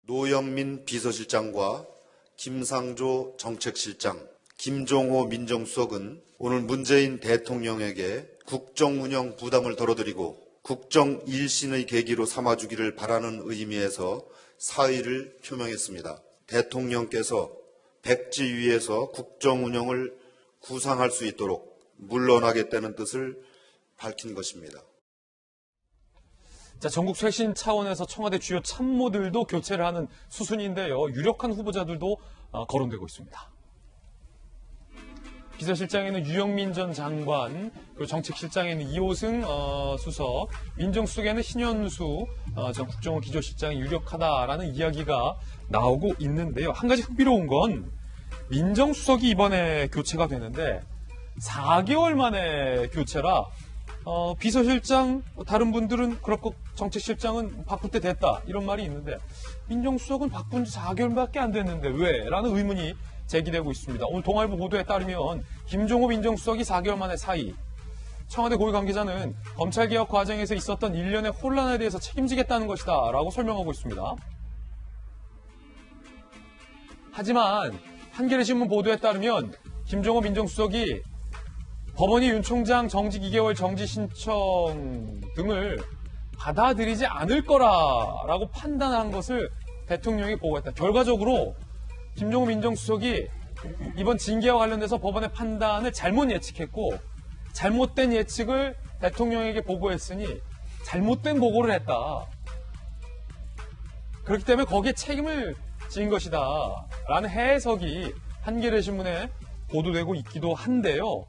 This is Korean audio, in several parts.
노영민 비서실장과 김상조 정책실장, 김종호 민정수석은 오늘 문재인 대통령에게 국정운영 부담을 덜어드리고 국정 일신의 계기로 삼아주기를 바라는 의미에서 사의를 표명했습니다. 대통령께서 백지 위에서 국정운영을 구상할 수 있도록 물러나겠다는 뜻을 밝힌 것입니다. 자, 전국 쇄신 차원에서 청와대 주요 참모들도 교체를 하는 수순인데요. 유력한 후보자들도 거론되고 있습니다. 비서실장에는 유영민 전 장관, 그리고 정책실장에는 이호승 수석, 민정수석에는 신현수 전 국정원 기조실장이 유력하다라는 이야기가 나오고 있는데요. 한 가지 흥미로운 건 민정수석이 이번에 교체가 되는데 4개월 만에 교체라 비서실장, 다른 분들은 그렇고 정책실장은 바꿀 때 됐다 이런 말이 있는데 민정수석은 바꾼 지 4개월밖에 안 됐는데 왜? 라는 의문이 제기되고 있습니다. 오늘 동아일보 보도에 따르면 김종호 민정수석이 4개월 만에 사의, 청와대 고위 관계자는 검찰개혁 과정에서 있었던 일련의 혼란에 대해서 책임지겠다는 것이다 라고 설명하고 있습니다. 하지만 한겨레신문 보도에 따르면 김종호 민정수석이 법원이 윤 총장 정직 2개월 정지 신청 등을 받아들이지 않을 거라고 판단한 것을 대통령이 보고했다. 결과적으로 김종호 민정수석이 이번 징계와 관련돼서 법원의 판단을 잘못 예측했고 잘못된 예측을 대통령에게 보고했으니 잘못된 보고를 했다. 그렇기 때문에 거기에 책임을 지은 것이다 라는 해석이 한겨레신문에 보도되고 있기도 한데요.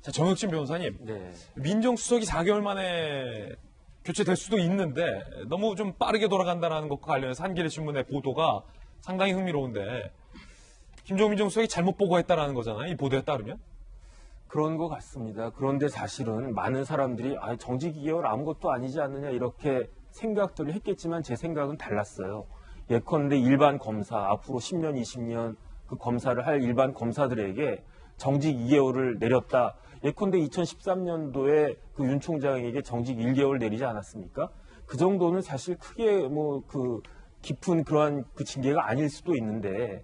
자, 정혁진 변호사님, 네. 민정수석이 4개월 만에 교체될 수도 있는데 너무 좀 빠르게 돌아간다는 것과 관련해서 한겨레신문의 보도가 상당히 흥미로운데 김종호 민정수석이 잘못 보고했다는 거잖아요. 이 보도에 따르면. 그런 것 같습니다. 그런데 사실은 많은 사람들이 정직 2개월 아무것도 아니지 않느냐 이렇게 생각들을 했겠지만 제 생각은 달랐어요. 예컨대 일반 검사, 앞으로 10년, 20년 그 검사를 할 일반 검사들에게 정직 2개월을 내렸다. 예컨대 2013년도에 그 윤 총장에게 정직 1개월 내리지 않았습니까? 그 정도는 사실 크게 깊은 그러한 그 징계가 아닐 수도 있는데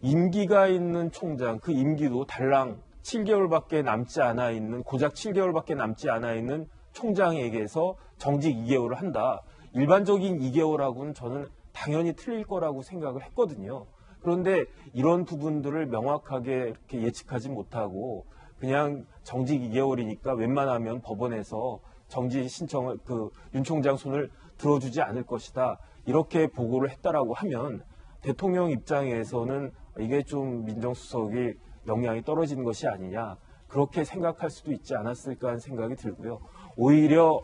임기가 있는 총장, 그 임기도 달랑 7개월밖에 남지 않아 있는, 고작 7개월밖에 남지 않아 있는 총장에게서 정직 2개월을 한다. 일반적인 2개월하고는 저는 당연히 틀릴 거라고 생각을 했거든요. 그런데 이런 부분들을 명확하게 이렇게 예측하지 못하고 그냥 정직 2개월이니까 웬만하면 법원에서 정지 신청을 윤 총장 손을 들어주지 않을 것이다. 이렇게 보고를 했다라고 하면 대통령 입장에서는 이게 좀 민정수석이 역량이 떨어지는 것이 아니냐. 그렇게 생각할 수도 있지 않았을까 하는 생각이 들고요. 오히려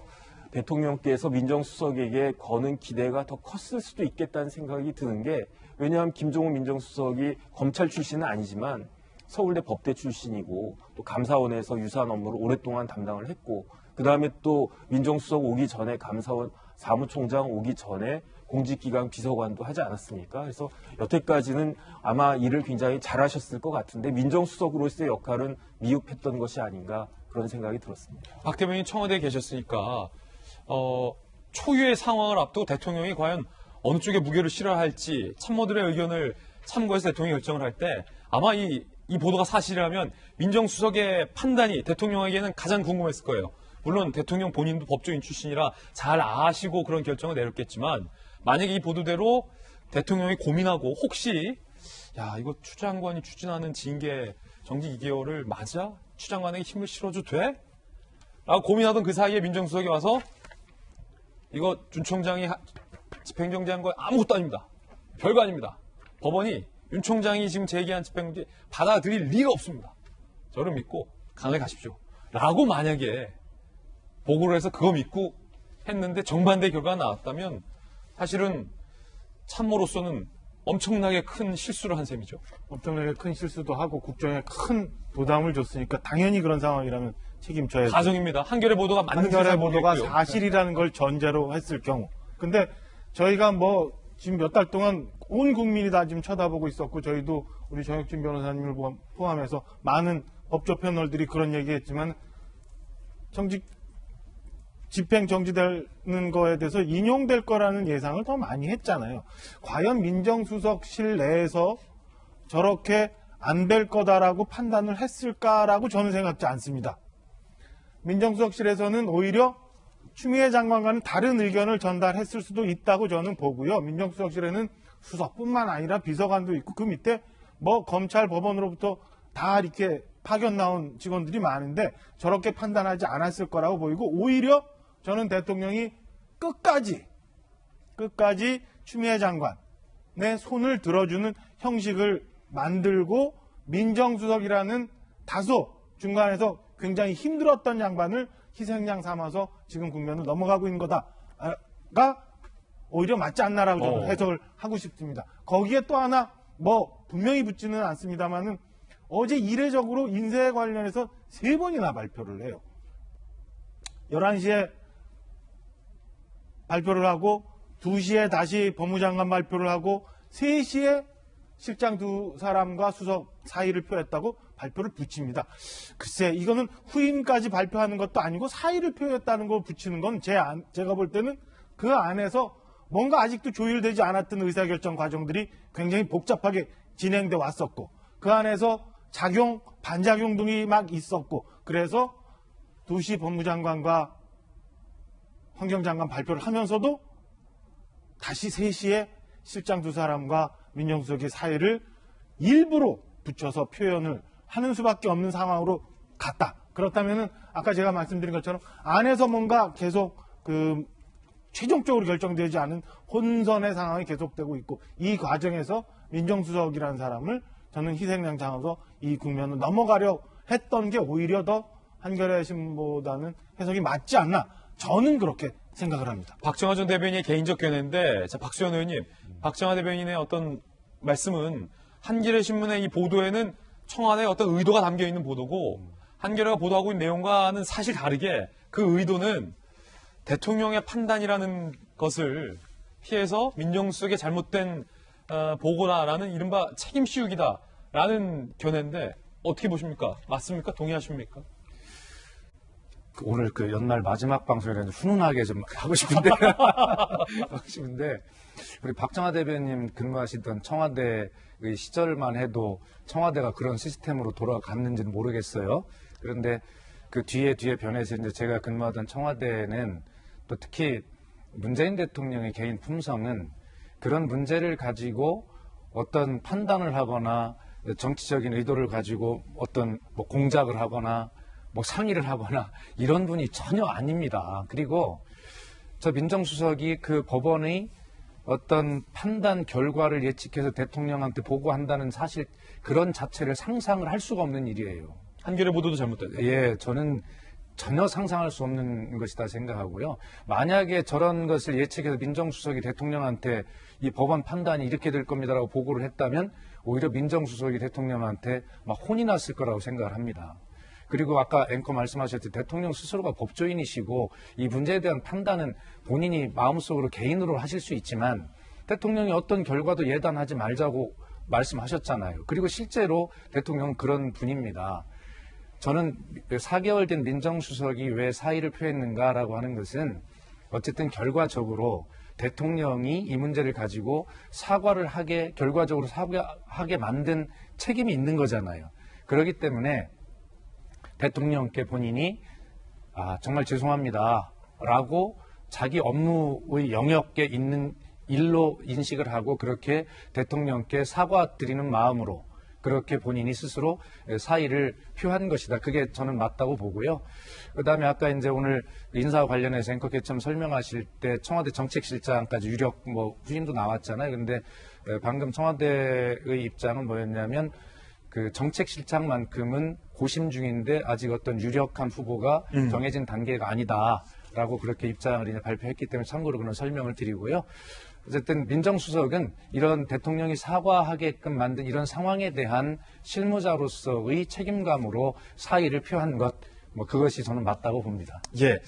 대통령께서 민정수석에게 거는 기대가 더 컸을 수도 있겠다는 생각이 드는 게 왜냐하면 김종호 민정수석이 검찰 출신은 아니지만 서울대 법대 출신이고 또 감사원에서 유사한 업무를 오랫동안 담당을 했고 그다음에 또 민정수석 오기 전에 감사원 사무총장 오기 전에 공직기강 비서관도 하지 않았습니까? 그래서 여태까지는 아마 일을 굉장히 잘하셨을 것 같은데 민정수석으로서의 역할은 미흡했던 것이 아닌가 그런 생각이 들었습니다. 박 대변인 청와대에 계셨으니까 초유의 상황을 앞두고 대통령이 과연 어느 쪽에 무게를 실어야 할지 참모들의 의견을 참고해서 대통령이 결정을 할 때 아마 이 보도가 사실이라면 민정수석의 판단이 대통령에게는 가장 궁금했을 거예요. 물론 대통령 본인도 법조인 출신이라 잘 아시고 그런 결정을 내렸겠지만 만약에 이 보도대로 대통령이 고민하고 혹시 이거 추 장관이 추진하는 징계 정직 2개월을 맞아? 추 장관에게 힘을 실어줘도 돼? 라고 고민하던 그 사이에 민정수석이 와서 이거 윤 총장이 집행정지한 거 아무것도 아닙니다. 별거 아닙니다. 법원이 윤 총장이 지금 제기한 집행정지 받아들일 리가 없습니다. 저를 믿고 강하게 가십시오. 라고 만약에 보고를 해서 그거 믿고 했는데 정반대 결과가 나왔다면 사실은 참모로서는 엄청나게 큰 실수를 한 셈이죠. 엄청나게 큰 실수도 하고 국정에 큰 부담을 줬으니까 당연히 그런 상황이라면 책임져야죠. 가정입니다. 한겨레 보도가 맞는 한겨레 보도가 사실이라는 걸 전제로 했을 경우. 근데 저희가 지금 몇 달 동안 온 국민이 다 지금 쳐다보고 있었고 저희도 우리 정혁진 변호사님을 포함해서 많은 법조 패널들이 그런 얘기했지만 정직 집행 정지되는 거에 대해서 인용될 거라는 예상을 더 많이 했잖아요. 과연 민정수석실 내에서 저렇게 안 될 거다라고 판단을 했을까라고 저는 생각지 않습니다. 민정수석실에서는 오히려 추미애 장관과는 다른 의견을 전달했을 수도 있다고 저는 보고요. 민정수석실에는 수석뿐만 아니라 비서관도 있고 그 밑에 뭐 검찰 법원으로부터 다 이렇게 파견 나온 직원들이 많은데 저렇게 판단하지 않았을 거라고 보이고 오히려 저는 대통령이 끝까지 추미애 장관의 손을 들어주는 형식을 만들고 민정수석이라는 다소 중간에서 굉장히 힘들었던 양반을 희생양 삼아서 지금 국면을 넘어가고 있는 거다가 오히려 맞지 않나라고 저는 해석을 하고 싶습니다. 거기에 또 하나 뭐 분명히 붙지는 않습니다만은 어제 이례적으로 인쇄에 관련해서 3번이나 발표를 해요. 11시에 발표를 하고 2시에 다시 법무장관 발표를 하고 3시에 실장 두 사람과 수석 사의를 표했다고 발표를 붙입니다. 글쎄 이거는 후임까지 발표하는 것도 아니고 사의를 표했다는 거 붙이는 건 제가 볼 때는 그 안에서 뭔가 아직도 조율되지 않았던 의사결정 과정들이 굉장히 복잡하게 진행돼 왔었고 그 안에서 작용, 반작용 등이 막 있었고 그래서 2시 법무장관과 환경장관 발표를 하면서도 다시 3시에 실장 두 사람과 민정수석의 사의를 일부러 붙여서 표현을 하는 수밖에 없는 상황으로 갔다. 그렇다면은 아까 제가 말씀드린 것처럼 안에서 뭔가 계속 최종적으로 결정되지 않은 혼선의 상황이 계속되고 있고 이 과정에서 민정수석이라는 사람을 저는 희생양 장어서 이 국면을 넘어가려 했던 게 오히려 더 한겨레 신문보다는 해석이 맞지 않나 저는 그렇게 생각을 합니다. 박정화 전 대변인의 개인적 견해인데 자, 박수현 의원님, 박정화 대변인의 어떤 말씀은 한겨레 신문의 이 보도에는 청와대의 어떤 의도가 담겨 있는 보도고 한겨레가 보도하고 있는 내용과는 사실 다르게 그 의도는 대통령의 판단이라는 것을 피해서 민정수석의 잘못된 보고다라는 이른바 책임 씌우기다라는 견해인데 어떻게 보십니까? 맞습니까? 동의하십니까? 오늘 그 연말 마지막 방송이라서 훈훈하게 좀 하고 싶은데 우리 박정화 대변인 근무하시던 청와대의 시절만 해도 청와대가 그런 시스템으로 돌아갔는지는 모르겠어요. 그런데 그 뒤에 변해서 이제 제가 근무하던 청와대는 또 특히 문재인 대통령의 개인 품성은 그런 문제를 가지고 어떤 판단을 하거나 정치적인 의도를 가지고 어떤 뭐 공작을 하거나 뭐 상의를 하거나 이런 분이 전혀 아닙니다. 그리고 저 민정수석이 그 법원의 어떤 판단 결과를 예측해서 대통령한테 보고한다는 사실 그런 자체를 상상을 할 수가 없는 일이에요. 한겨레 보도도 잘못됐네. 예, 저는 전혀 상상할 수 없는 것이다 생각하고요. 만약에 저런 것을 예측해서 민정수석이 대통령한테 이 법원 판단이 이렇게 될 겁니다라고 보고를 했다면 오히려 민정수석이 대통령한테 막 혼이 났을 거라고 생각을 합니다. 그리고 아까 앵커 말씀하셨듯이 대통령 스스로가 법조인이시고 이 문제에 대한 판단은 본인이 마음속으로 개인으로 하실 수 있지만 대통령이 어떤 결과도 예단하지 말자고 말씀하셨잖아요. 그리고 실제로 대통령은 그런 분입니다. 저는 4개월 된 민정수석이 왜 사의를 표했는가라고 하는 것은 어쨌든 결과적으로 대통령이 이 문제를 가지고 결과적으로 사과하게 만든 책임이 있는 거잖아요. 그렇기 때문에 대통령께 본인이 정말 죄송합니다 라고 자기 업무의 영역에 있는 일로 인식을 하고 그렇게 대통령께 사과드리는 마음으로 그렇게 본인이 스스로 사의를 표한 것이다. 그게 저는 맞다고 보고요. 그다음에 아까 이제 오늘 인사와 관련해서 앵커께처럼 설명하실 때 청와대 정책실장까지 유력 후임도 나왔잖아요. 그런데 방금 청와대의 입장은 뭐였냐면 그 정책실장만큼은 고심 중인데 아직 어떤 유력한 후보가 정해진 단계가 아니다라고 그렇게 입장을 이제 발표했기 때문에 참고로 그런 설명을 드리고요. 어쨌든 민정수석은 이런 대통령이 사과하게끔 만든 이런 상황에 대한 실무자로서의 책임감으로 사의를 표한 것, 그것이 저는 맞다고 봅니다. 예.